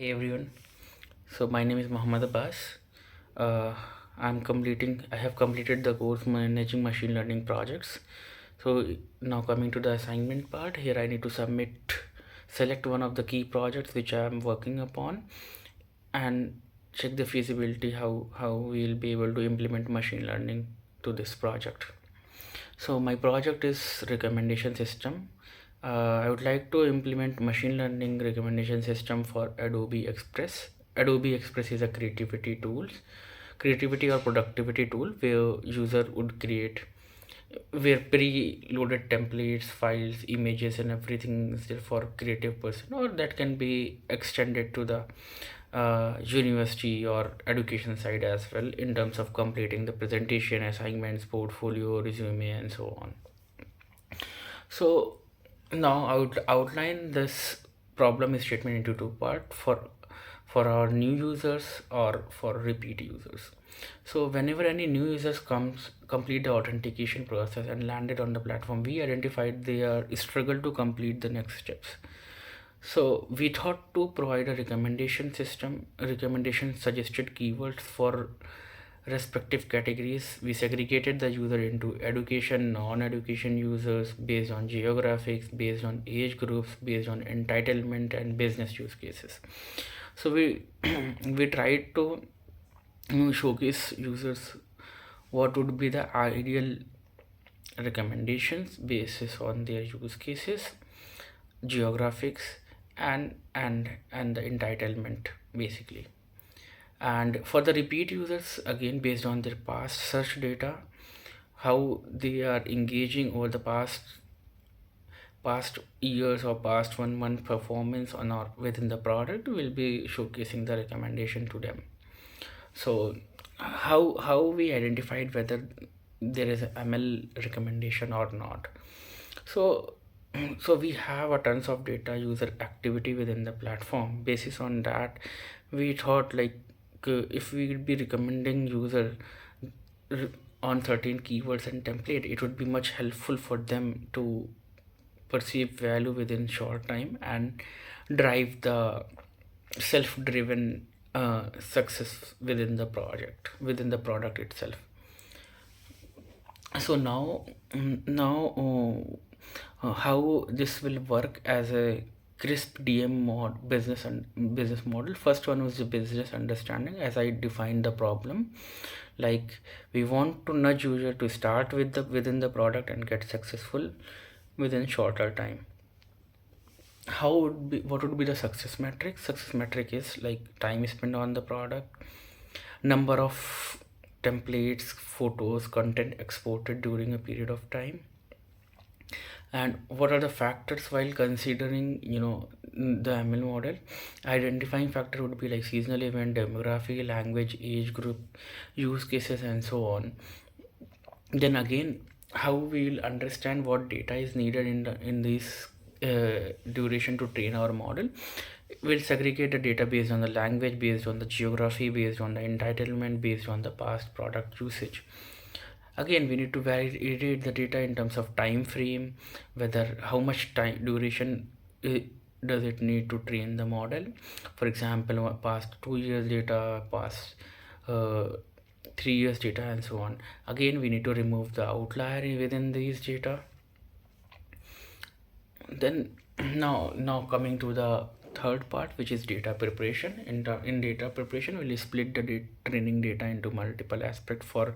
Hey everyone, so my name is Muhammad Abbas. Uh, I have completed the course Managing Machine Learning Projects. So now coming to the assignment part, here I need to select one of the key projects which I am working upon and check the feasibility how we'll be able to implement machine learning to this project. So my project is recommendation system. I would like to implement machine learning recommendation system for Adobe Express. Adobe Express is a creativity or productivity tool where user would create where pre-loaded templates, files, images, and everything is there for creative person, or that can be extended to the university or education side as well in terms of completing the presentation, assignments, portfolio, resume, and so on. So now I would outline this problem statement into two parts for our new users or for repeat users. So whenever any new users comes complete the authentication process and landed on the platform, we identified their struggle to complete the next steps. So we thought to provide a recommendation suggested keywords for respective categories. We segregated the user into education, non-education users based on geographics, based on age groups, based on entitlement and business use cases. So we we tried to showcase users what would be the ideal recommendations basis on their use cases, geographics, and the entitlement basically. And for the repeat users, again based on their past search data, how they are engaging over the past years or past 1 month performance on or within the product, will be showcasing the recommendation to them. So how we identified whether there is a ML recommendation or not. So so we have a tons of data user activity within the platform. Basis on that, we thought like if we would be recommending user r- on certain keywords and template, it would be much helpful for them to perceive value within short time and drive the self-driven success within the product itself. So now how this will work as a crisp business model. First one was the business understanding, as I defined the problem. Like, we want to nudge user to start with the within the product and get successful within shorter time. What would be the success metric? Success metric is like time spent on the product, number of templates, photos, content exported during a period of time, and what are the factors while considering the ML model. Identifying factor would be like seasonal event, demography, language, age group, use cases, and so on. Then again, how we will understand what data is needed in this duration to train our model. We'll segregate the data based on the language, based on the geography, based on the entitlement, based on the past product usage. Again, we need to validate the data in terms of time frame, whether how much time duration uh, does it need to train the model. For example, past 2 years data, past uh, 3 years data, and so on. Again, we need to remove the outlier within these data. Then now coming to the third part, which is data preparation. In data preparation, we'll split the training data into multiple aspects for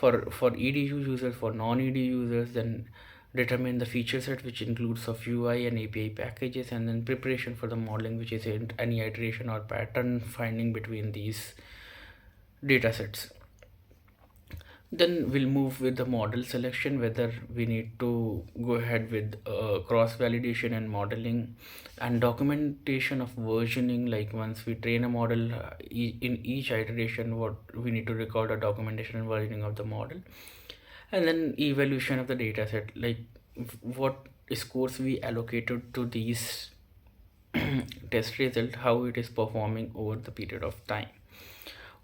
EDU users, for non-EDU users. Then determine the feature set, which includes of UI and API packages, and then preparation for the modeling, which is any iteration or pattern finding between these data sets. Then we'll move with the model selection, whether we need to go ahead with cross validation and modeling, and documentation of versioning. Like, once we train a model, in each iteration, what we need to record a documentation and versioning of the model. And then evaluation of the data set, like what scores we allocated to these test result, how it is performing over the period of time.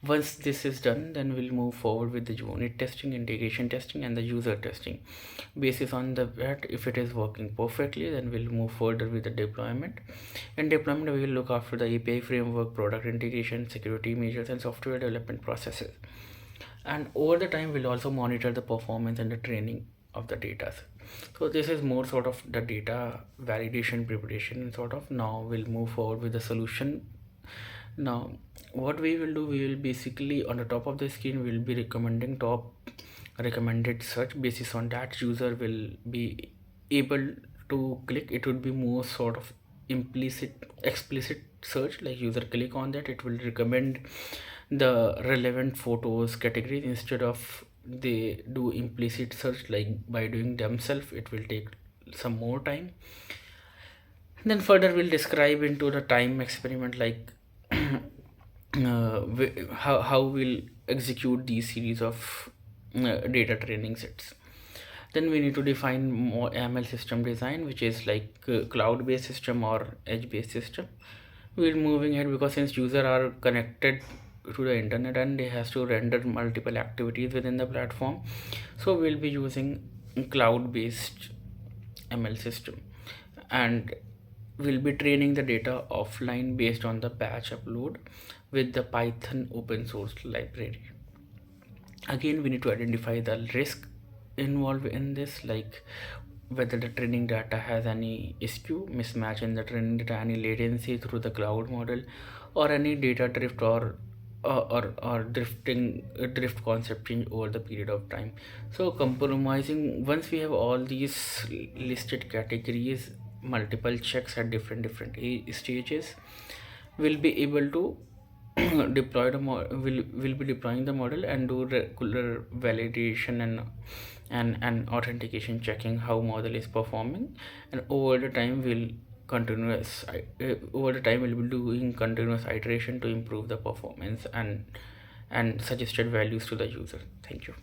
Once this is done, then we'll move forward with the unit testing, integration testing, and the user testing. Basis on that, if it is working perfectly, then we'll move further with the deployment. In deployment, we will look after the API framework, product integration, security measures, and software development processes. And over the time, we'll also monitor the performance and the training of the data. So this is more sort of the data validation preparation, and sort of now we'll move forward with the solution. Now what we will do, we will basically on the top of the screen we'll be recommending top recommended search. Basis on that, user will be able to click. It would be more sort of explicit search, like user click on that, it will recommend the relevant photos categories instead of they do implicit search like by doing themselves. It will take some more time. Then further we'll describe into the time experiment, like how we'll execute these series of data training sets. Then we need to define more ML system design, which is like cloud-based system or edge-based system. We're moving ahead because since users are connected to the internet and they has to render multiple activities within the platform, so we'll be using cloud-based ML system, and we'll be training the data offline based on the batch upload with the Python open source library. Again, we need to identify the risk involved in this, like whether the training data has any issue, mismatch in the training data, any latency through the cloud model, or any data drift or drift concept change over the period of time. So compromising, once we have all these listed categories, multiple checks at different stages, we'll be able to deploy the will be deploying the model and do regular validation and authentication checking how model is performing. And over the time we'll be doing continuous iteration to improve the performance and suggested values to the user. Thank you.